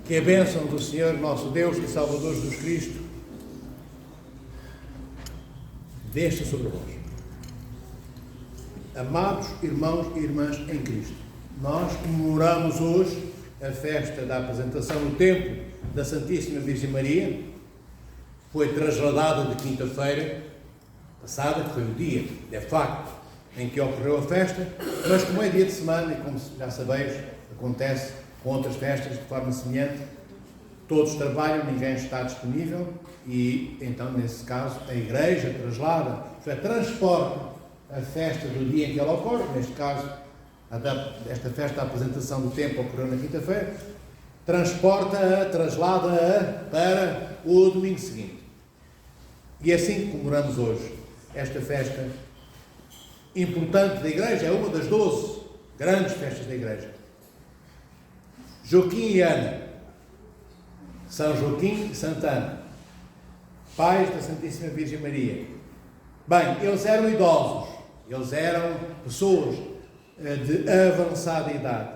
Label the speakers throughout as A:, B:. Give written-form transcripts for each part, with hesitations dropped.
A: Que a bênção do Senhor, nosso Deus e Salvador Jesus Cristo, desça sobre vós. Amados irmãos e irmãs em Cristo, nós comemoramos hoje a festa da apresentação no templo da Santíssima Virgem Maria. Foi trasladada de quinta-feira passada, que foi o dia, de facto, em que ocorreu a festa, mas como é dia de semana e como já sabeis, acontece com outras festas de forma semelhante, todos trabalham, ninguém está disponível e, então, nesse caso, a Igreja traslada, isto é, transporta a festa do dia em que ela ocorre, neste caso, esta festa da apresentação do templo ocorreu na quinta-feira, transporta-a, traslada-a para o domingo seguinte. E assim comemoramos hoje esta festa importante da Igreja, é uma das 12 grandes festas da Igreja. Joaquim e Ana, São Joaquim e Santa Ana, pais da Santíssima Virgem Maria. Bem, eles eram idosos, eles eram pessoas de avançada idade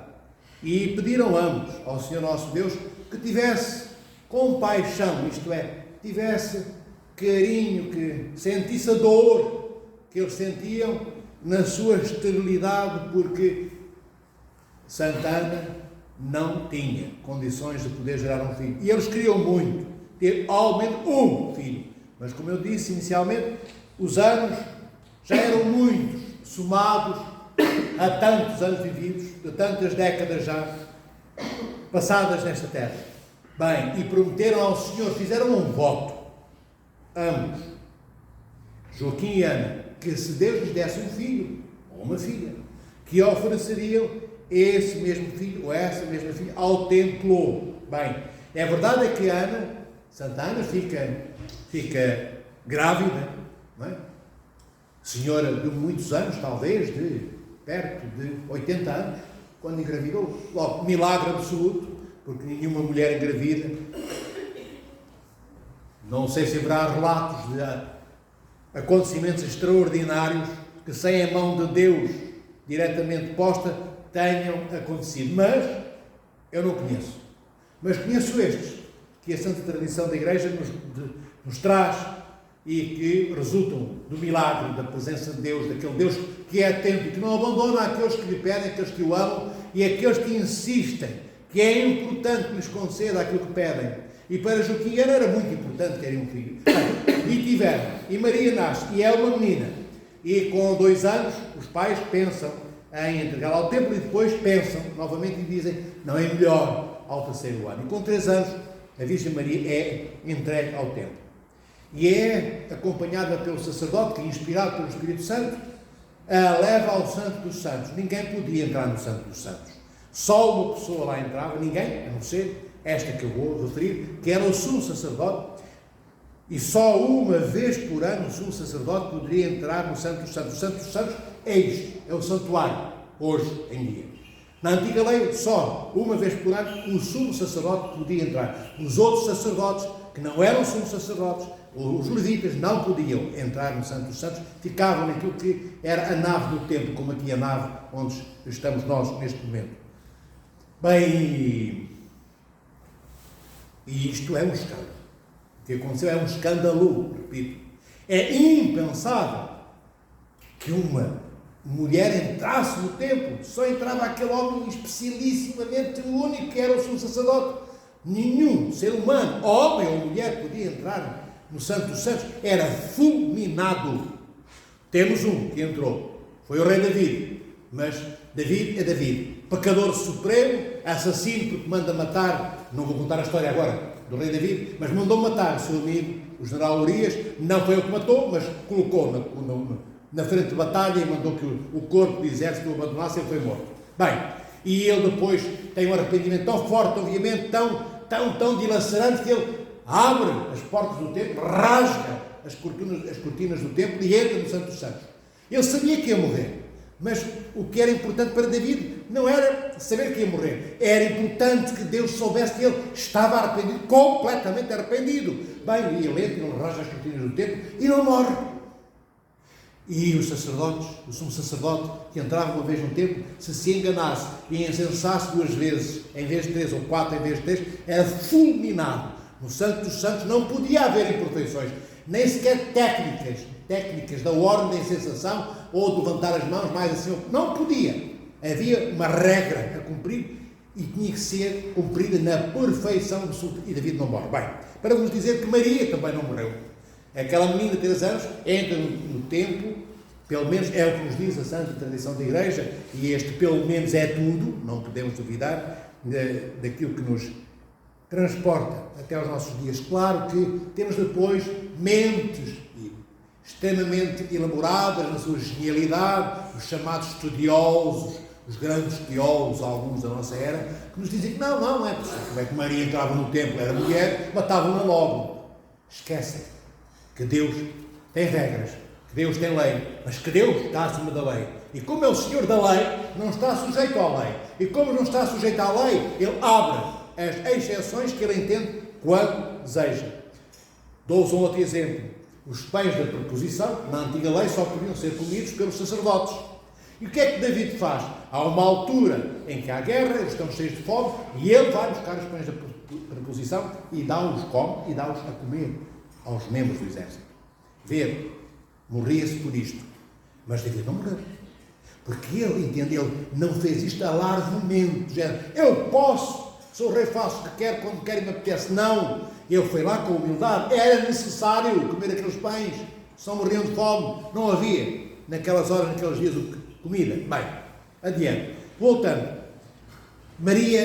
A: e pediram ambos ao Senhor nosso Deus que tivesse compaixão, isto é, tivesse carinho, que sentisse a dor que eles sentiam na sua esterilidade, porque Santa Ana não tinha condições de poder gerar um filho. E eles queriam muito ter ao menos um filho. Mas, como eu disse inicialmente, os anos já eram muitos, somados a tantos anos vividos, de tantas décadas já passadas nesta terra. Bem, e prometeram ao Senhor, fizeram um voto, ambos, Joaquim e Ana, que se Deus lhes desse um filho, ou uma filha, que ofereceriam esse mesmo filho, ou essa mesma filha, ao templo. Bem, é verdade é que Ana, Santa Ana, fica grávida, não é? Senhora de muitos anos, talvez, de perto de 80 anos, quando engravidou. Logo, milagre absoluto, porque nenhuma mulher engravida. Não sei se haverá relatos de acontecimentos extraordinários que, sem a mão de Deus diretamente posta, tenham acontecido, mas eu não conheço. Mas conheço estes, que a Santa Tradição da Igreja nos traz e que resultam do milagre da presença de Deus, daquele Deus que é atento e que não abandona aqueles que lhe pedem, aqueles que o amam e aqueles que insistem, que é importante que lhes conceda aquilo que pedem. E para Joaquim e Ana era muito importante terem um filho. E tiveram, e Maria nasce, e é uma menina. E com 2 anos, os pais pensam em entregá-la ao templo e depois pensam novamente e dizem, não, é melhor ao 3º ano. E com 3 anos, a Virgem Maria é entregue ao templo. E é acompanhada pelo sacerdote, que, inspirado pelo Espírito Santo, a leva ao Santo dos Santos. Ninguém podia entrar no Santo dos Santos. Só uma pessoa lá entrava, ninguém, a não ser esta que eu vou referir, que era o sumo sacerdote, e só uma vez por ano o sumo sacerdote poderia entrar no Santo dos Santos. O Santo dos Santos é isto, é o santuário, hoje em dia. Na antiga lei, só uma vez por ano o sumo sacerdote podia entrar. Os outros sacerdotes, que não eram sumos sacerdotes, os levitas, não podiam entrar no Santo dos Santos, ficavam naquilo que era a nave do templo, como aqui a nave onde estamos nós neste momento. Bem, e isto é um escândalo. O que aconteceu é um escândalo, repito. É impensável que uma mulher entrasse no templo. Só entrava aquele homem especialissimamente único, que era o sumo sacerdote. Nenhum ser humano, homem ou mulher, podia entrar no Santo dos Santos. Era fulminado. Temos um que entrou. Foi o rei David. Mas David é David. Pecador supremo, assassino porque manda matar. Não vou contar a história agora do rei David, mas mandou matar o seu amigo, o general Urias. Não foi ele que matou, mas colocou na frente de batalha e mandou que o corpo do exército o abandonasse e ele foi morto. Bem, e ele depois tem um arrependimento tão forte, obviamente, tão dilacerante, que ele abre as portas do templo, rasga as cortinas do templo e entra no Santo dos Santos. Ele sabia que ia morrer. Mas o que era importante para David não era saber que ia morrer. Era importante que Deus soubesse que ele estava arrependido, completamente arrependido. Bem, e ele entra, ele rasga as cortinas do templo e não morre. E os sacerdotes, o sumo sacerdote que entrava uma vez no templo, se enganasse e incensasse 2 vezes, em vez de 3, ou 4 em vez de 3, era fulminado. No Santo dos Santos não podia haver imperfeições, nem sequer técnicas da ordem da incensação ou de levantar as mãos mais assim. Não podia. Havia uma regra a cumprir e tinha que ser cumprida na perfeição absoluta. E David não morre. Bem, para vos dizer que Maria também não morreu. Aquela menina de 3 anos entra no templo, pelo menos é o que nos diz a santa tradição da Igreja, e este pelo menos é tudo, não podemos duvidar daquilo que nos transporta até aos nossos dias. Claro que temos depois mentes extremamente elaboradas na sua genialidade, os chamados estudiosos, os grandes teólogos, alguns da nossa era, que nos dizem que não é possível. Como é que Maria entrava no templo, era mulher, matavam-na logo. Esquecem que Deus tem regras, que Deus tem lei, mas que Deus está acima da lei. E como é o Senhor da lei, não está sujeito à lei. E como não está sujeito à lei, Ele abre as exceções que Ele entende quando deseja. Dou-vos um outro exemplo. Os pães da preposição, na antiga lei, só podiam ser comidos pelos sacerdotes. E o que é que David faz? Há uma altura em que há guerra, eles estão cheios de fome, e ele vai buscar os pães da preposição e dá-os come e dá-os a comer aos membros do exército. Vê, morria-se por isto. Mas David não morreu. Porque ele, entende, ele não fez isto alardemente. Eu posso, sou o rei, faço o que quero, quando quero e me apetece. Não. Ele foi lá com humildade. Era necessário comer aqueles pães. Só morriam de fome. Não havia, naquelas horas, naqueles dias, comida. Bem, adiante. Voltando. Maria,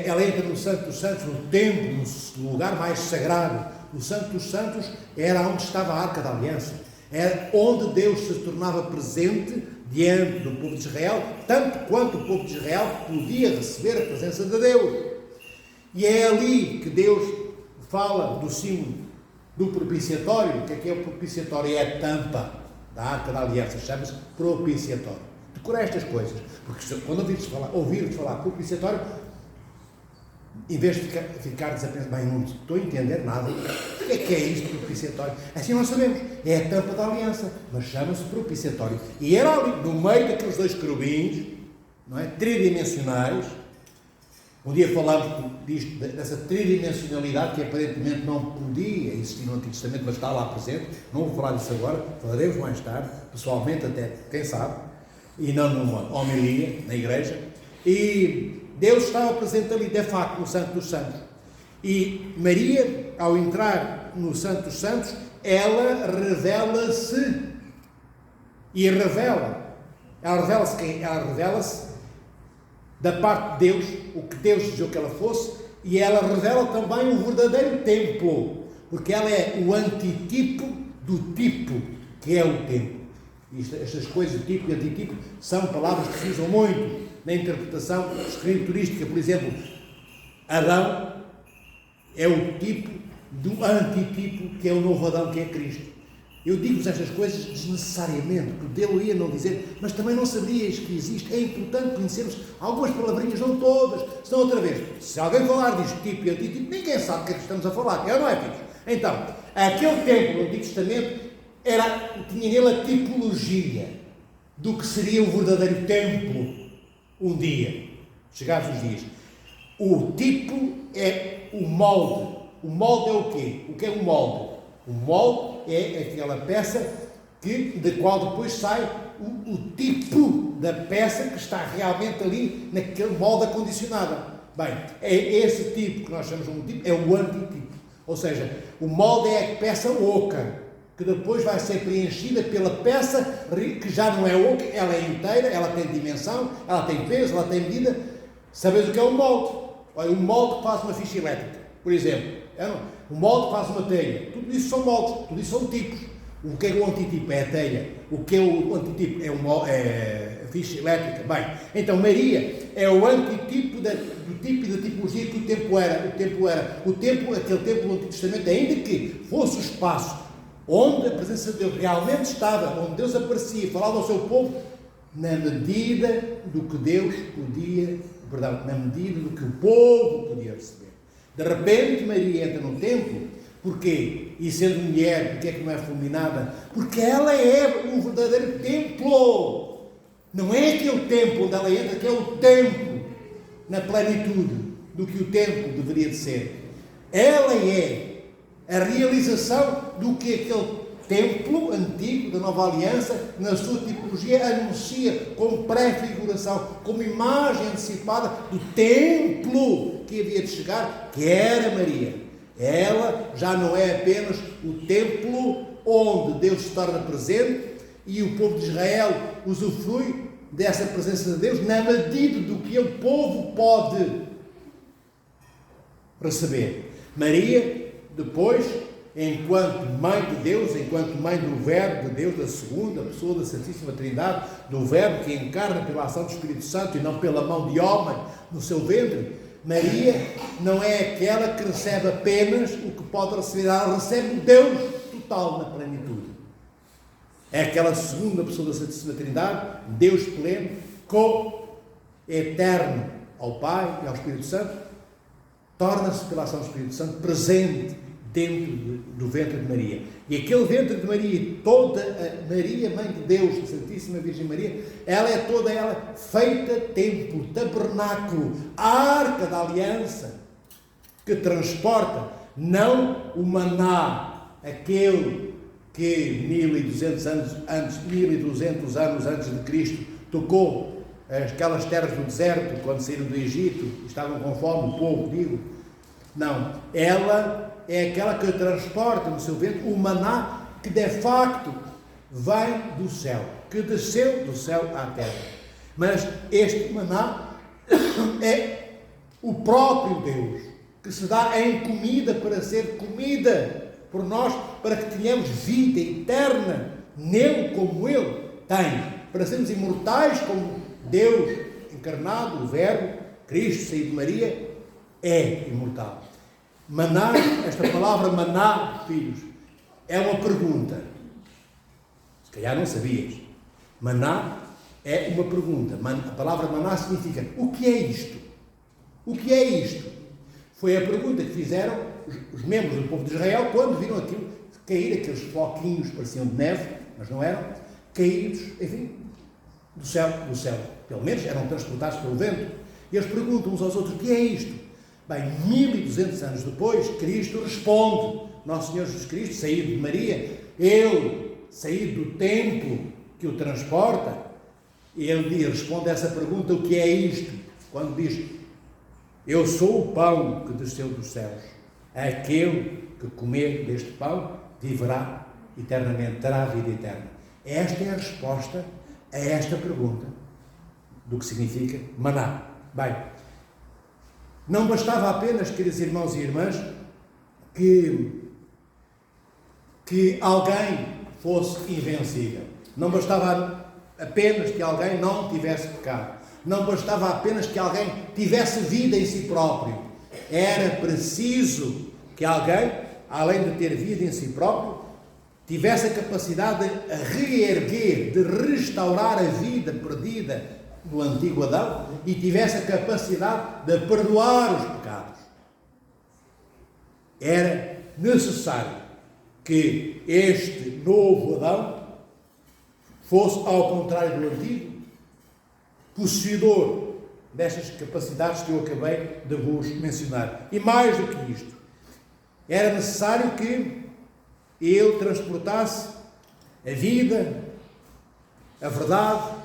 A: ela entra no Santo dos Santos, no templo, no lugar mais sagrado. O Santo dos Santos era onde estava a Arca da Aliança. Era onde Deus se tornava presente diante do povo de Israel, tanto quanto o povo de Israel podia receber a presença de Deus. E é ali que Deus fala do símbolo do propiciatório. O que é o propiciatório? É a tampa da Arca da Aliança, chama-se propiciatório. Decora estas coisas, porque quando ouvires falar propiciatório, em vez de ficares a pensar, bem, não estou a entender nada, o que é isto, propiciatório? Assim nós sabemos, é a tampa da aliança, mas chama-se propiciatório. E era ali, no meio daqueles 2 querubins, não é? Tridimensionais. Um dia falámos dessa tridimensionalidade que aparentemente não podia existir no Antigo Testamento, mas está lá presente. Não vou falar disso agora, falaremos mais tarde, pessoalmente até, quem sabe, e não numa homilia na igreja. E Deus estava presente ali, de facto, no Santo dos Santos. E Maria, ao entrar no Santo dos Santos, ela revela-se. E revela. Ela revela-se quem? Ela revela-se da parte de Deus, o que Deus desejou que ela fosse, e ela revela também o verdadeiro templo, porque ela é o antitipo do tipo que é o templo. Estas coisas, tipo e antitipo, são palavras que se usam muito na interpretação escriturística. Por exemplo, Adão é o tipo do antitipo, que é o novo Adão, que é Cristo. Eu digo-vos estas coisas desnecessariamente, porque Deus ia não dizer, mas também não sabias que existe. É importante conhecermos algumas palavrinhas, não todas. Senão, outra vez, se alguém falar disto tipo e antitipo, ninguém sabe o que é que estamos a falar. É ou não é, filhos? Então, aquele tempo do Antigo Testamento tinha nele a tipologia do que seria o verdadeiro templo um dia, chegados os dias. O tipo é o molde. O molde é o quê? O que é um molde? O molde é aquela peça da qual depois sai o tipo da peça que está realmente ali naquele molde acondicionado. Bem, é esse tipo que nós chamamos de um tipo, é o antitipo. Ou seja, o molde é a peça oca, que depois vai ser preenchida pela peça que já não é oca, ela é inteira, ela tem dimensão, ela tem peso, ela tem medida. Sabeis o que é um molde? Olha, um molde que faz uma ficha elétrica, por exemplo. Um molde que faz uma telha. Tudo isso são moldes, tudo isso são tipos. O que é o antitipo? É a telha. O que é o antitipo? É a ficha elétrica. Bem, então Maria é o antitipo do tipo e da tipologia que o templo era. Aquele templo do Antigo Testamento, ainda que fosse o espaço onde a presença de Deus realmente estava, onde Deus aparecia e falava ao seu povo, na medida do que Deus podia, na medida do que o povo podia receber. De repente Maria entra no templo Porquê? E sendo mulher, porquê é que não é fulminada? Porque ela é um verdadeiro templo. Não é aquele templo onde ela entra, que é o templo na plenitude do que o templo deveria de ser. Ela é a realização do que aquele templo antigo da nova aliança, na sua tipologia, anuncia como pré-figuração, como imagem antecipada do templo que havia de chegar, que era Maria. Ela já não é apenas o templo onde Deus se torna presente e o povo de Israel usufrui dessa presença de Deus na medida do que o povo pode receber. Maria, depois, enquanto Mãe de Deus, enquanto Mãe do Verbo de Deus, da segunda pessoa da Santíssima Trindade, do Verbo que encarna pela ação do Espírito Santo e não pela mão de homem no seu ventre, Maria não é aquela que recebe apenas o que pode receber, ela recebe o Deus total na plenitude. É aquela segunda pessoa da Santíssima Trindade, Deus pleno, co-eterno ao Pai e ao Espírito Santo, torna-se pela ação do Espírito Santo presente dentro do ventre de Maria. E aquele ventre de Maria, toda a Maria, Mãe de Deus, a Santíssima Virgem Maria, ela é toda ela feita templo, tabernáculo, arca da aliança, que transporta não o maná, aquele que 1200 anos antes de Cristo tocou aquelas terras do deserto, quando saíram do Egito, estavam com fome, o povo, digo. Não, ela é aquela que transporta no seu ventre o maná que de facto vem do céu, que desceu do céu à terra. Mas este maná é o próprio Deus, que se dá em comida para ser comida por nós, para que tenhamos vida eterna nele como ele tem, para sermos imortais como Deus encarnado, o Verbo, Cristo, saído de Maria, é imortal. Maná, esta palavra maná, filhos, é uma pergunta. Se calhar não sabias. Maná é uma pergunta. A palavra maná significa: o que é isto? O que é isto? Foi a pergunta que fizeram os membros do povo de Israel quando viram aquilo cair, aqueles floquinhos que pareciam de neve, mas não eram, caídos, enfim, do céu. Pelo menos eram transportados pelo vento. E eles perguntam uns aos outros: o que é isto? Bem, 1200 anos depois, Cristo responde, Nosso Senhor Jesus Cristo, saído de Maria, ele, saído do templo que o transporta, ele responde a essa pergunta: o que é isto? Quando diz: eu sou o pão que desceu dos céus, aquele que comer deste pão viverá eternamente, terá a vida eterna. Esta é a resposta a esta pergunta do que significa maná. Bem, não bastava apenas, queridos irmãos e irmãs, que alguém fosse invencível. Não bastava apenas que alguém não tivesse pecado. Não bastava apenas que alguém tivesse vida em si próprio. Era preciso que alguém, além de ter vida em si próprio, tivesse a capacidade de reerguer, de restaurar a vida perdida no antigo Adão e tivesse a capacidade de perdoar os pecados. Era necessário que este novo Adão fosse, ao contrário do antigo, possuidor destas capacidades que eu acabei de vos mencionar. E mais do que isto, era necessário que ele transportasse a vida, a verdade,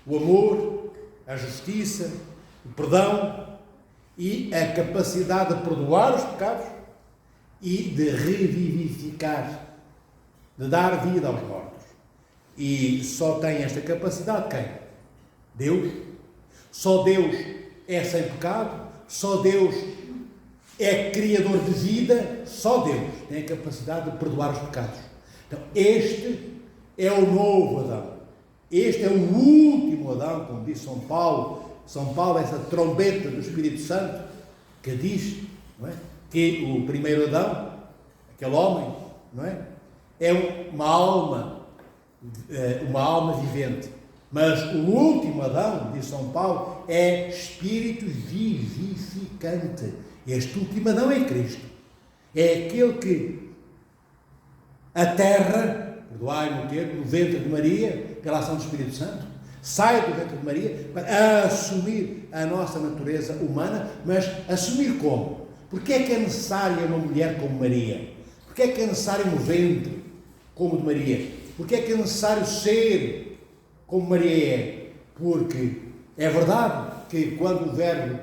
A: o amor, a justiça, o perdão e a capacidade de perdoar os pecados e de revivificar, de dar vida aos mortos. E só tem esta capacidade quem? Deus. Só Deus é sem pecado, só Deus é criador de vida, só Deus tem a capacidade de perdoar os pecados. Então, este é o novo Adão. Este é o último Adão, como diz São Paulo. São Paulo é essa trombeta do Espírito Santo que diz, não é, que o primeiro Adão, aquele homem, não é, é uma alma vivente. Mas o último Adão, diz São Paulo, é espírito vivificante. Este último Adão é Cristo. É aquele que aterra, perdoai-me o termo, no ventre de Maria, pela ação do Espírito Santo, sai do ventre de Maria para assumir a nossa natureza humana, mas assumir como? Porque é que é necessária uma mulher como Maria? Porque é que é necessário um ventre como o de Maria? Porque é que é necessário ser como Maria é? Porque é verdade que quando o Verbo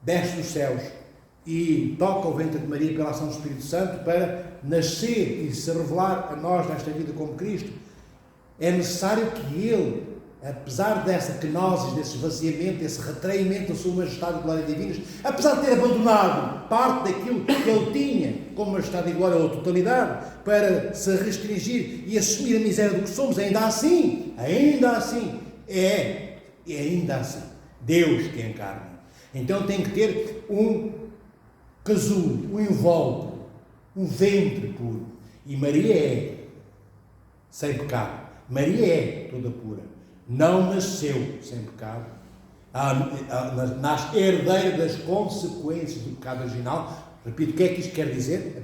A: desce dos céus e toca o ventre de Maria pela ação do Espírito Santo para nascer e se revelar a nós nesta vida como Cristo, é necessário que Ele, apesar dessa kenosis, desse esvaziamento, desse retraimento da sua majestade e glória divinas, apesar de ter abandonado parte daquilo que Ele tinha como majestade e glória ou totalidade, para se restringir e assumir a miséria do que somos, ainda assim, Deus que encarna. Então tem que ter um casulo, um invólucro, um ventre puro. E Maria é sem pecado. Maria é toda pura. Não nasceu sem pecado. Nasce herdeira das consequências do pecado original. Repito, o que é que isto quer dizer?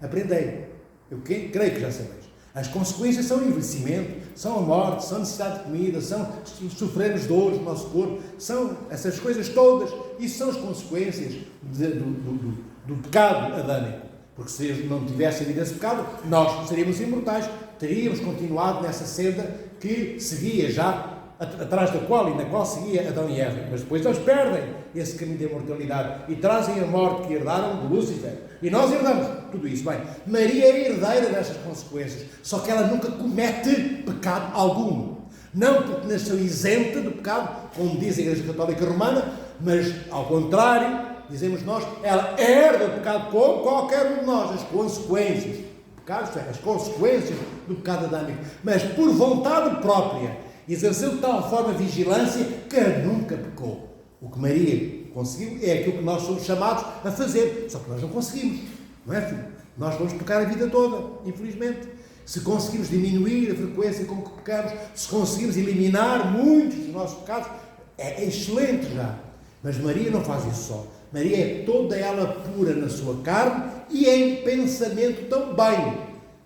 A: Aprendei. Eu creio que já sabeis. As consequências são o envelhecimento, são a morte, são a necessidade de comida, são sofrer as dores do nosso corpo, são essas coisas todas. Isso são as consequências do pecado adâmico. Porque se não tivesse havido esse pecado, nós seríamos imortais, teríamos continuado nessa senda que seguia já, atrás da qual e na qual seguia Adão e Eva. Mas depois eles perdem esse caminho da imortalidade e trazem a morte que herdaram de Lúcifer. E nós herdamos tudo isso. Bem, Maria é herdeira destas consequências, só que ela nunca comete pecado algum. Não porque nasceu isenta do pecado, como diz a Igreja Católica Romana, mas ao contrário, dizemos nós, ela herda o pecado como qualquer um de nós, as consequências. Pecado, isto é, as consequências do pecado adâmico. Mas por vontade própria, exerceu de tal forma vigilância que nunca pecou. O que Maria conseguiu é aquilo que nós somos chamados a fazer. Só que nós não conseguimos. Não é, filho? Nós vamos pecar a vida toda, infelizmente. Se conseguimos diminuir a frequência com que pecamos, se conseguimos eliminar muitos dos nossos pecados, é excelente já. Mas Maria não faz isso só. Maria é toda ela pura na sua carne e em pensamento também.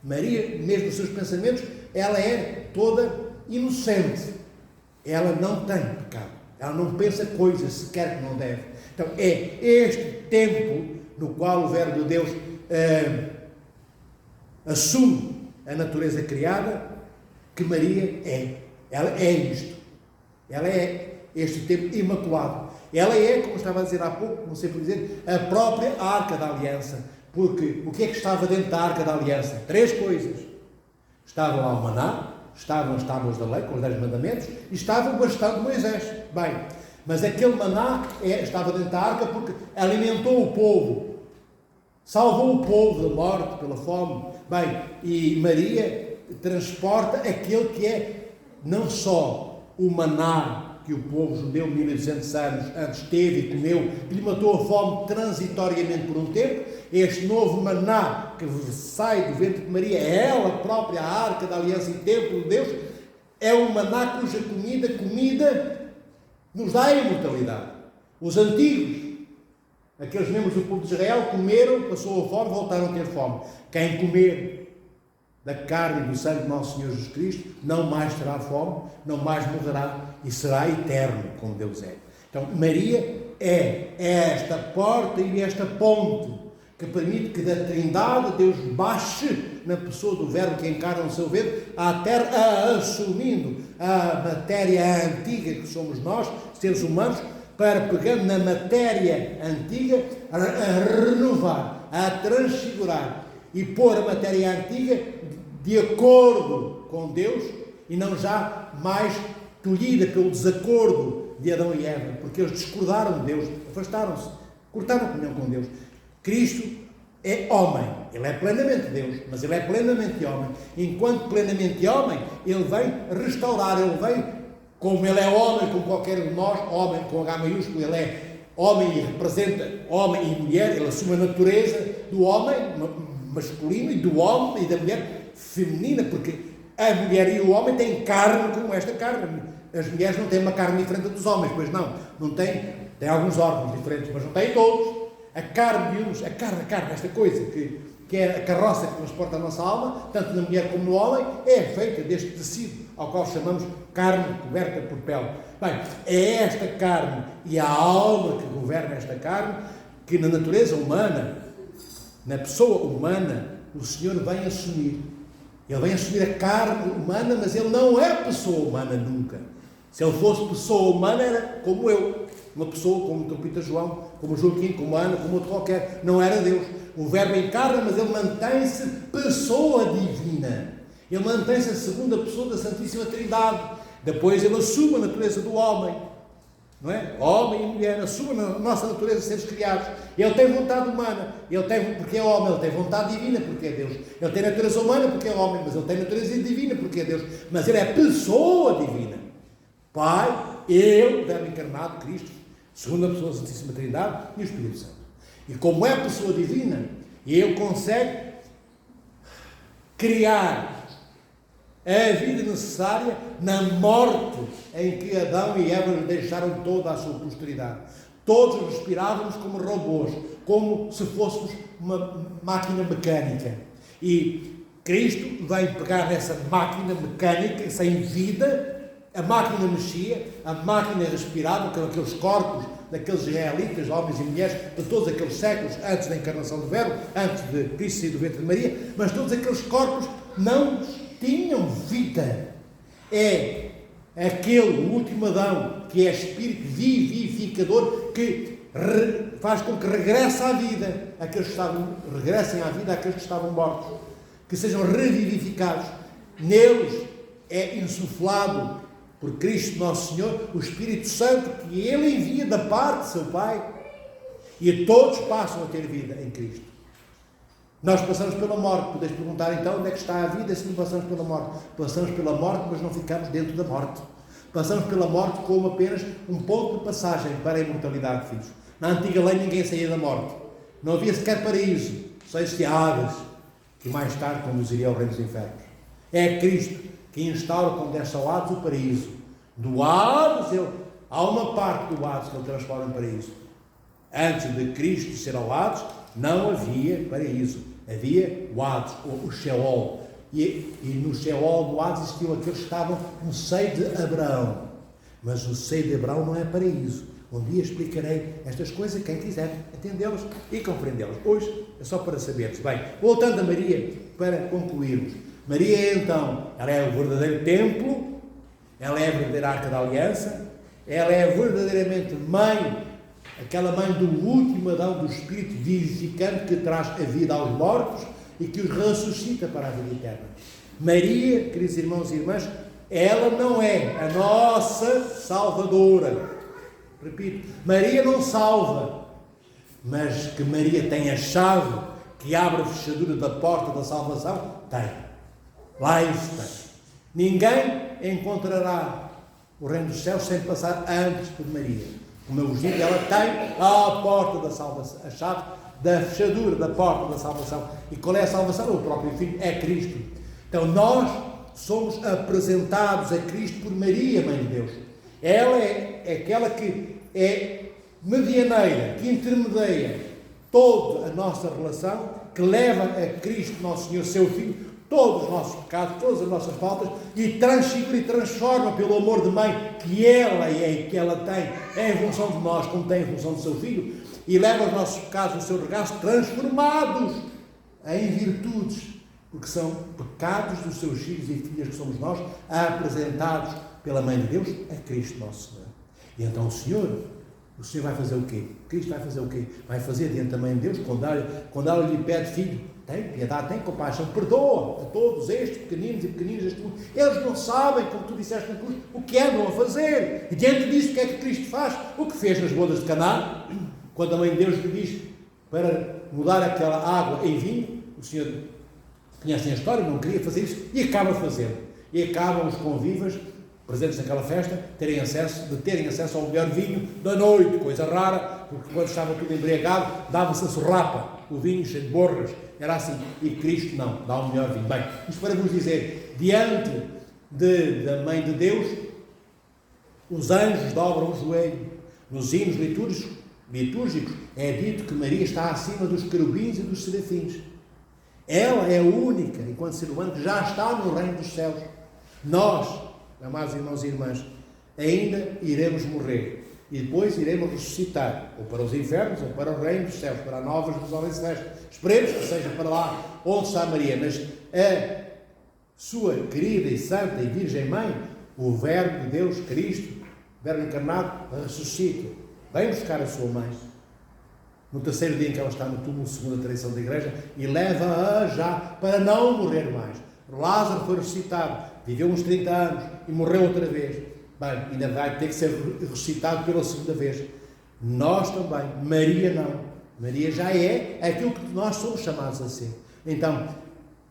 A: Maria, mesmo nos seus pensamentos, ela é toda inocente. Ela não tem pecado. Ela não pensa coisas sequer que não deve. Então é este tempo no qual o Verbo de Deus assume a natureza criada que Maria é. Ela é isto. Ela é este tempo imaculado. Ela é, como estava a dizer há pouco, como sempre dizer, a própria Arca da Aliança. Porque o que é que estava dentro da Arca da Aliança? 3 coisas. Estava lá o maná, estavam as tábuas da lei, com os 10 mandamentos, e estava o bastão de Moisés. Bem, mas aquele maná estava dentro da arca porque alimentou o povo, salvou o povo da morte pela fome. Bem, e Maria transporta aquele que é não só o maná que o povo judeu 1200 anos antes teve e comeu, que lhe matou a fome transitoriamente por um tempo. Este novo maná que sai do ventre de Maria, é ela própria, a Arca da Aliança e Templo de Deus, é um maná cuja comida nos dá a imortalidade. Os antigos, aqueles membros do povo de Israel, comeram, passou a fome, voltaram a ter fome. Quem comer da carne e do sangue de nosso Senhor Jesus Cristo não mais terá fome, não mais morrerá e será eterno, como Deus é. Então, Maria é esta porta e esta ponte que permite que da Trindade Deus baixe na pessoa do Verbo que encarna o seu ventre à terra, assumindo a matéria antiga que somos nós, seres humanos, para, pegando na matéria antiga, a renovar, a transfigurar e pôr a matéria antiga de acordo com Deus e não já mais tolhida pelo desacordo de Adão e Eva, porque eles discordaram de Deus, afastaram-se, cortaram a comunhão com Deus. Cristo é homem, ele é plenamente Deus, mas ele é plenamente homem. Enquanto plenamente homem, ele vem restaurar, ele vem, como ele é homem, como qualquer um de nós, homem com H maiúsculo, ele é homem e representa homem e mulher, ele assume a natureza do homem masculino e do homem e da mulher feminina, porque a mulher e o homem têm carne como esta carne. As mulheres não têm uma carne diferente dos homens, pois não têm alguns órgãos diferentes, mas não têm todos. A carne de uns, a carne, esta coisa que é a carroça que transporta a nossa alma, tanto na mulher como no homem, é feita deste tecido, ao qual chamamos carne coberta por pele. Bem, é esta carne e a alma que governa esta carne, que na natureza humana, na pessoa humana, o Senhor vem assumir. Ele vem assumir a carne humana, mas ele não é pessoa humana nunca. Se ele fosse pessoa humana, era como eu. Uma pessoa como o Tropita João, como o Joaquim, como a Ana, como outro qualquer. Não era Deus. O Verbo encarna, mas ele mantém-se pessoa divina. Ele mantém-se a segunda pessoa da Santíssima Trindade. Depois ele assume a natureza do homem. Não é? Homem e mulher assumem a nossa natureza de seres criados. Ele tem vontade humana, porque é homem. Ele tem vontade divina, porque é Deus. Ele tem natureza humana, porque é homem, mas ele tem natureza divina, porque é Deus. Mas ele é pessoa divina. Pai, ele, Verbo encarnado, Cristo, segunda pessoa da Santíssima Trindade e o Espírito Santo. E como é pessoa divina, ele consegue criar a vida necessária na morte em que Adão e Eva deixaram toda a sua posteridade. Todos respirávamos como robôs, como se fôssemos uma máquina mecânica. E Cristo vem pegar nessa máquina mecânica sem vida. A máquina mexia, a máquina respirava, com aqueles corpos daqueles israelitas, homens e mulheres, de todos aqueles séculos, antes da encarnação do Verbo, antes de Cristo sair do ventre de Maria, mas todos aqueles corpos não tinham vida. É aquele, o último Adão, que é espírito vivificador, que faz com que regresse à vida, regressem à vida aqueles que estavam mortos, que sejam revivificados. Neles é insuflado por Cristo Nosso Senhor, o Espírito Santo, que Ele envia da parte de seu Pai, e todos passam a ter vida em Cristo. Nós passamos pela morte. Podes perguntar então onde é que está a vida se não passamos pela morte? Passamos pela morte, mas não ficamos dentro da morte. Passamos pela morte como apenas um ponto de passagem para a imortalidade, filhos. Na antiga lei ninguém saía da morte. Não havia sequer paraíso, só existia Hades, que mais tarde conduziria ao reino dos infernos. É Cristo que instaura, quando desce ao Hades, o paraíso. Do Hades, há uma parte do Hades que ele transforma em paraíso. Antes de Cristo ser ao Hades, não havia paraíso. Havia o Hades, o Sheol. E no Sheol, no Hades, existiam aqueles que estavam no seio de Abraão. Mas o seio de Abraão não é paraíso. Um dia explicarei estas coisas, quem quiser entendê-las e compreendê-las. Hoje é só para saberes. Bem, voltando a Maria, para concluirmos. Maria, então, ela é o verdadeiro templo, ela é a verdadeira arca da aliança, ela é verdadeiramente mãe, aquela mãe do último Adão, do Espírito vivificante que traz a vida aos mortos e que os ressuscita para a vida eterna. Maria, queridos irmãos e irmãs, ela não é a nossa salvadora. Repito, Maria não salva, mas que Maria tem a chave que abre a fechadura da porta da salvação, tem. Lá está. Ninguém encontrará o reino dos céus sem passar antes por Maria. Como eu vos digo, ela tem a porta da salvação, a chave da fechadura da porta da salvação. E qual é a salvação? O próprio Filho é Cristo. Então nós somos apresentados a Cristo por Maria, Mãe de Deus. Ela é aquela que é medianeira, que intermedia toda a nossa relação, que leva a Cristo, nosso Senhor, seu Filho, todos os nossos pecados, todas as nossas faltas, e transfigura e transforma pelo amor de mãe que ela é, que ela tem, em função de nós, como tem em função do seu Filho, e leva os nossos pecados no seu regaço, transformados em virtudes, porque são pecados dos seus filhos e filhas, que somos nós, apresentados pela Mãe de Deus a Cristo nosso Senhor. E então o Senhor vai fazer o quê? Cristo vai fazer o quê? Vai fazer diante da Mãe de Deus, quando ela lhe pede: filho, tem piedade, tem compaixão, perdoa a todos estes pequeninos e pequeninas deste mundo. Eles não sabem, como tu disseste na cruz, o que andam a fazer. E diante disso, o que é que Cristo faz? O que fez nas bodas de Caná, quando a Mãe de Deus lhe diz para mudar aquela água em vinho. O Senhor, conhecem a história, não queria fazer isso, e acaba fazendo. E acabam os convivas presentes naquela festa terem acesso ao melhor vinho da noite, coisa rara, porque quando estava tudo embriagado, dava-se a sorrapa, o vinho cheio de borras, era assim. E Cristo não, dá o melhor vinho. Bem, isto para vos dizer, diante da Mãe de Deus, os anjos dobram o joelho. Nos hinos litúrgicos, litúrgicos, é dito que Maria está acima dos querubins e dos serafins. Ela é a única, enquanto ser humano, que já está no reino dos céus. Nós, amados irmãos e irmãs, ainda iremos morrer. E depois iremos ressuscitar, ou para os infernos, ou para o reino dos céus, para a nova Jerusalém celeste. Esperemos que seja para lá onde está Maria. Mas a sua querida e santa e virgem mãe, o Verbo de Deus, Cristo, Verbo encarnado, ressuscita. Vem buscar a sua mãe no terceiro dia em que ela está no túmulo, segundo a tradição da igreja, e leva-a já para não morrer mais. Lázaro foi ressuscitado, viveu uns 30 anos e morreu outra vez. Bem, ainda vai ter que ser ressuscitado pela segunda vez. Nós também. Maria não. Maria já é aquilo que nós somos chamados a ser. Então,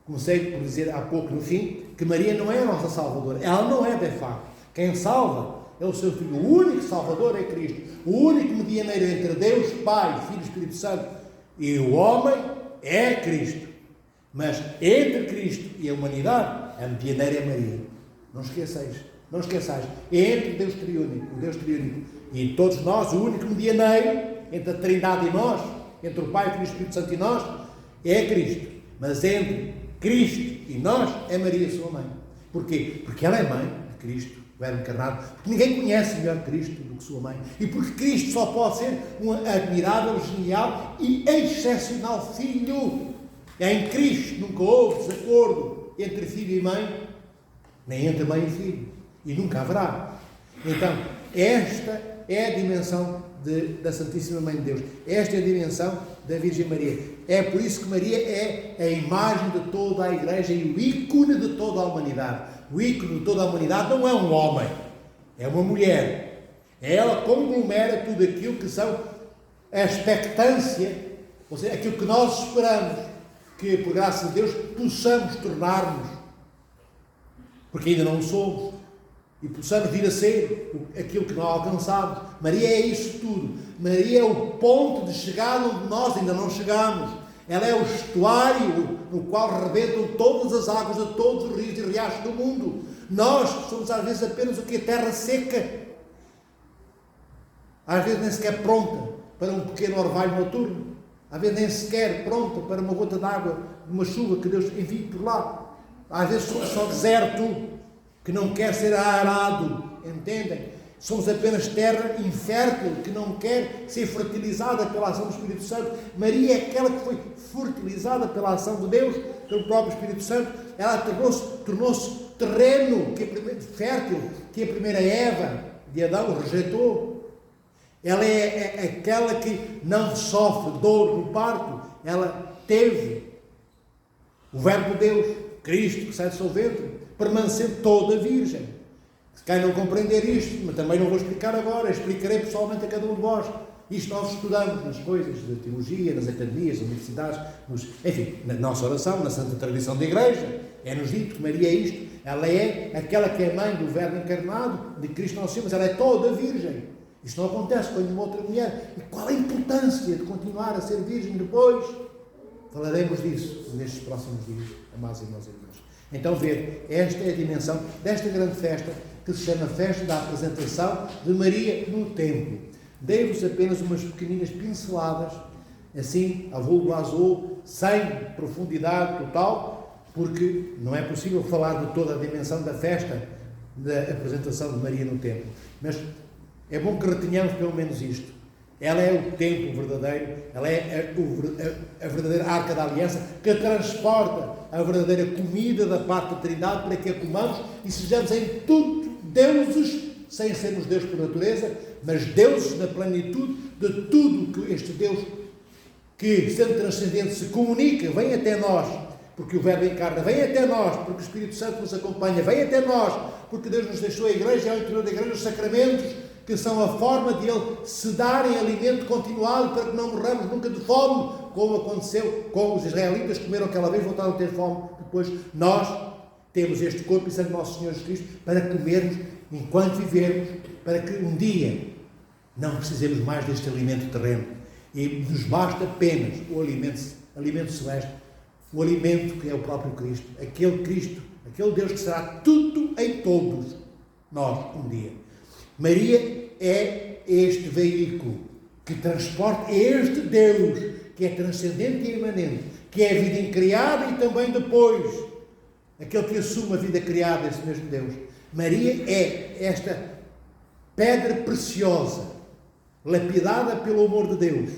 A: comecei por dizer há pouco no fim, que Maria não é a nossa Salvadora. Ela não é de facto. Quem salva é o seu Filho. O único Salvador é Cristo. O único medianeiro entre Deus, Pai, Filho e Espírito Santo e o homem é Cristo. Mas entre Cristo e a humanidade, a medianeira é Maria. Não esqueçais. Não esqueçais. Entre Deus triúnico, o Deus triúnico, e todos nós, o único medianeiro entre a Trindade e nós, entre o Pai, o Filho e o Espírito Santo e nós, é Cristo. Mas entre Cristo e nós é Maria, sua mãe. Porquê? Porque ela é mãe de Cristo, o Verbo encarnado. Porque ninguém conhece melhor Cristo do que sua mãe. E porque Cristo só pode ser um admirável, genial e excepcional Filho. Em Cristo nunca houve desacordo entre filho e mãe, nem entre mãe e filho. E nunca haverá. Então, esta é a dimensão da Santíssima Mãe de Deus. Esta é a dimensão da Virgem Maria. É por isso que Maria é a imagem de toda a Igreja e o ícone de toda a humanidade. O ícone de toda a humanidade não é um homem, é uma mulher. Ela conglomera tudo aquilo que são a expectância, ou seja, aquilo que nós esperamos que, por graça de Deus, possamos tornar-nos, porque ainda não o somos. E possamos vir a ser aquilo que não alcançamos. Maria é isso tudo. Maria é o ponto de chegada onde nós ainda não chegamos. Ela é o estuário no qual rebentam todas as águas de todos os rios e riachos do mundo. Nós somos às vezes apenas o que é terra seca. Às vezes nem sequer pronta para um pequeno orvalho noturno. Às vezes nem sequer pronta para uma gota de água, de uma chuva que Deus envie por lá. Às vezes só deserto, que não quer ser arado, entendem? Somos apenas terra infértil, que não quer ser fertilizada pela ação do Espírito Santo. Maria é aquela que foi fertilizada pela ação de Deus, pelo próprio Espírito Santo. Ela tornou-se terreno fértil, que a primeira Eva de Adão rejeitou. Ela é aquela que não sofre dor no parto. Ela teve o Verbo de Deus, Cristo, que sai do seu ventre, permanecendo toda virgem. Se quem não compreender isto, mas também não vou explicar agora, explicarei pessoalmente a cada um de vós. Isto nós estudamos nas coisas de teologia, nas academias, nas universidades, enfim, na nossa oração, na santa tradição da Igreja, é-nos dito que Maria é isto. Ela é aquela que é mãe do Verbo encarnado, de Cristo nosso Senhor, mas ela é toda virgem. Isto não acontece com nenhuma outra mulher. E qual a importância de continuar a ser virgem depois? Falaremos disso nestes próximos dias, amados irmãos e irmãs. Então, esta é a dimensão desta grande festa, que se chama Festa da Apresentação de Maria no Templo. Dei-vos apenas umas pequeninas pinceladas, assim, a vulgo azul, sem profundidade total, porque não é possível falar de toda a dimensão da festa da apresentação de Maria no Templo. Mas é bom que retenhamos pelo menos isto. Ela é o templo verdadeiro, ela é a verdadeira arca da aliança, que transporta a verdadeira comida da parte da Trindade para que a comamos e sejamos em tudo deuses, sem sermos Deus por natureza, mas deuses na plenitude de tudo que este Deus, que sendo transcendente, se comunica, vem até nós, porque o Verbo encarna, vem até nós, porque o Espírito Santo nos acompanha, vem até nós, porque Deus nos deixou a Igreja, ao interior da Igreja, os sacramentos, que são a forma de Ele se darem alimento continuado para que não morramos nunca de fome, como aconteceu com os israelitas, comeram aquela vez, voltaram a ter fome. Depois nós temos este corpo e sangue do nosso Senhor Jesus Cristo para comermos enquanto vivermos, para que um dia não precisemos mais deste alimento terreno e nos basta apenas o alimento celeste, o alimento que é o próprio Cristo, aquele Deus que será tudo em todos nós um dia. Maria é este veículo que transporta este Deus, que é transcendente e imanente, que é a vida incriada e também depois, aquele que assume a vida criada, esse mesmo Deus. Maria é esta pedra preciosa, lapidada pelo amor de Deus,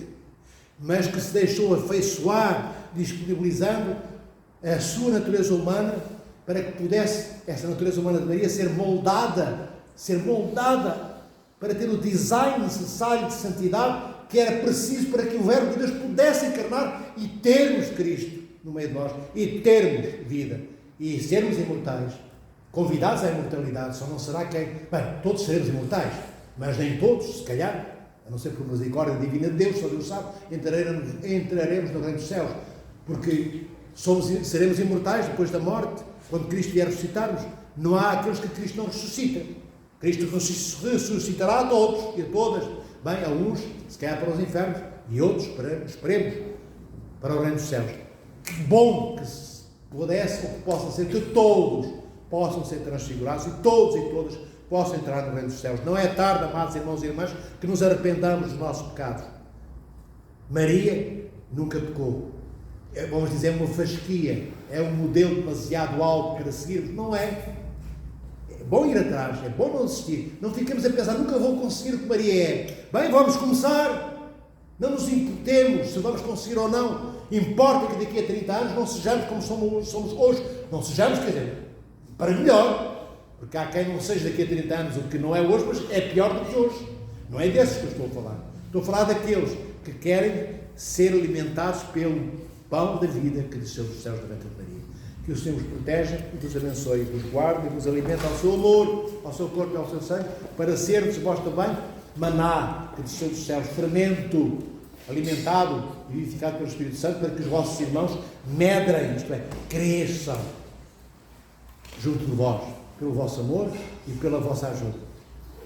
A: mas que se deixou afeiçoar, disponibilizando a sua natureza humana para que pudesse, esta natureza humana de Maria, ser moldada para ter o design necessário de santidade que era preciso para que o Verbo de Deus pudesse encarnar e termos Cristo no meio de nós, e termos vida, e sermos imortais, convidados à imortalidade. Só não será quem... Bem, todos seremos imortais, mas nem todos, se calhar, a não ser por misericórdia divina de Deus, só Deus sabe, entraremos no reino dos céus, porque seremos imortais depois da morte, quando Cristo vier ressuscitar-nos. Não há aqueles que Cristo não ressuscita. Cristo ressuscitará a todos e a todas. Bem, a uns, se calhar para os infernos, e outros, esperemos, para o reino dos céus. Que bom que se pudesse, ou que possa ser, que todos possam ser transfigurados e todos e todas possam entrar no reino dos céus. Não é tarde, amados irmãos e irmãs, que nos arrependamos dos nossos pecados. Maria nunca pecou. Vamos dizer, uma fasquia, é um modelo demasiado alto para seguirmos. Não é. É bom ir atrás, é bom não desistir. Não ficamos a pensar, nunca vou conseguir o que Maria é. Bem, vamos começar. Não nos imputemos se vamos conseguir ou não. Importa que daqui a 30 anos não sejamos como somos hoje. Não sejamos, quer dizer, para melhor. Porque há quem não seja daqui a 30 anos o que não é hoje, mas é pior do que hoje. Não é desses que eu estou a falar. Estou a falar daqueles que querem ser alimentados pelo pão da vida que desceu dos céus da ventre de Maria. Que o Senhor vos proteja e vos abençoe, vos guarde e vos alimente ao seu amor, ao seu corpo e ao seu sangue, para sermos, vós também, maná que desceu dos céus, fermento alimentado e vivificado pelo Espírito Santo, para que os vossos irmãos medrem, isto é, cresçam junto de vós, pelo vosso amor e pela vossa ajuda.